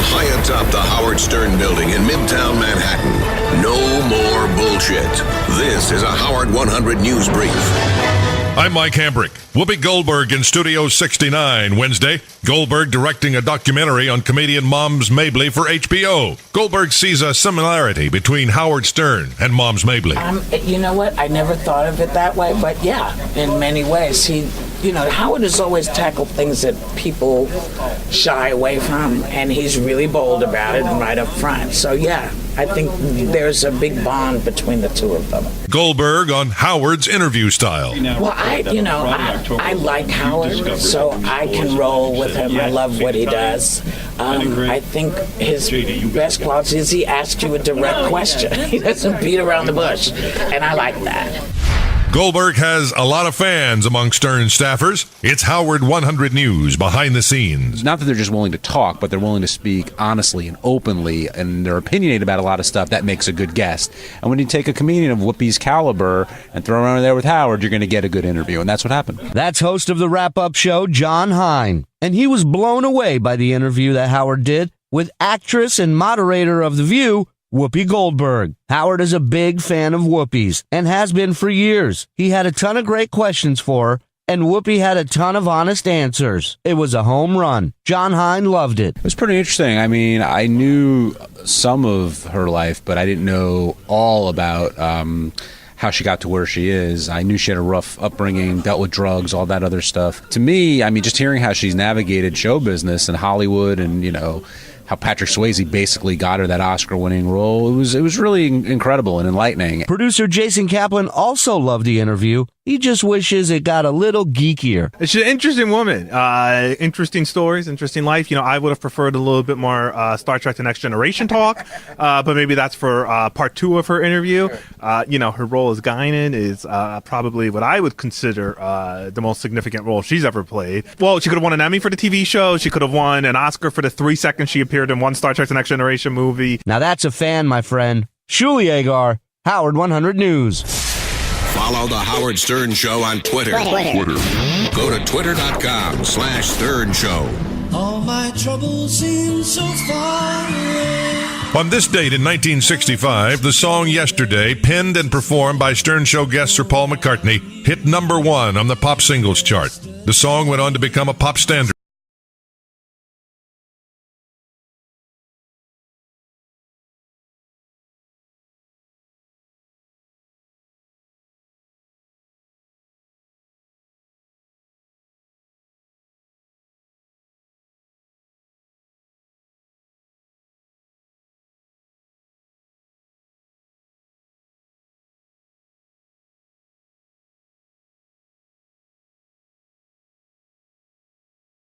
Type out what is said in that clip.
high atop the Howard Stern building in Midtown Manhattan. No more bullshit. This is a Howard 100 News Brief. I'm Mike Hambrick. Whoopi Goldberg in Studio 69 Wednesday. Goldberg directing a documentary on comedian Moms Mabley for HBO. Goldberg sees a similarity between Howard Stern and Moms Mabley. You know what? I never thought of it that way, but yeah, in many ways. Howard has always tackled things that people shy away from, and he's really bold about it and right up front. So yeah, I think there's a big bond between the two of them. Goldberg on Howard's interview style. Well, I like Howard, so I can roll with him. I love what he does. I think his best quality is he asks you a direct question. He doesn't beat around the bush, and I like that. Goldberg has a lot of fans among Stern staffers. It's Howard 100 News behind the scenes. Not that they're just willing to talk, but they're willing to speak honestly and openly, and they're opinionated about a lot of stuff. That makes a good guest. And when you take a comedian of Whoopi's caliber and throw her on there with Howard, you're going to get a good interview, and that's what happened. That's host of the wrap-up show, John Hein. And he was blown away by the interview that Howard did with actress and moderator of The View, Whoopi Goldberg. Howard is a big fan of Whoopi's and has been for years. He had a ton of great questions for her, and Whoopi had a ton of honest answers. It was a home run. John Hein loved it. It was pretty interesting. I mean, I knew some of her life, but I didn't know all about how she got to where she is. I knew she had a rough upbringing, dealt with drugs, all that other stuff. To me, I mean, just hearing how she's navigated show business and Hollywood and, how Patrick Swayze basically got her that Oscar-winning role. It was really incredible and enlightening. Producer Jason Kaplan also loved the interview. He just wishes it got a little geekier. She's an interesting woman. Interesting stories, interesting life. I would have preferred a little bit more Star Trek The Next Generation talk, but maybe that's for part 2 of her interview. Her role as Guinan is probably what I would consider the most significant role she's ever played. Well, she could have won an Emmy for the TV show. She could have won an Oscar for the 3 seconds she appeared in one Star Trek The Next Generation movie. Now that's a fan, my friend. Shuli Agar, Howard 100 News. Follow The Howard Stern Show on Twitter. Go to twitter.com/Stern Show. All my troubles seem so far away. On this date in 1965, the song Yesterday, penned and performed by Stern Show guest Sir Paul McCartney, hit #1 on the pop singles chart. The song went on to become a pop standard.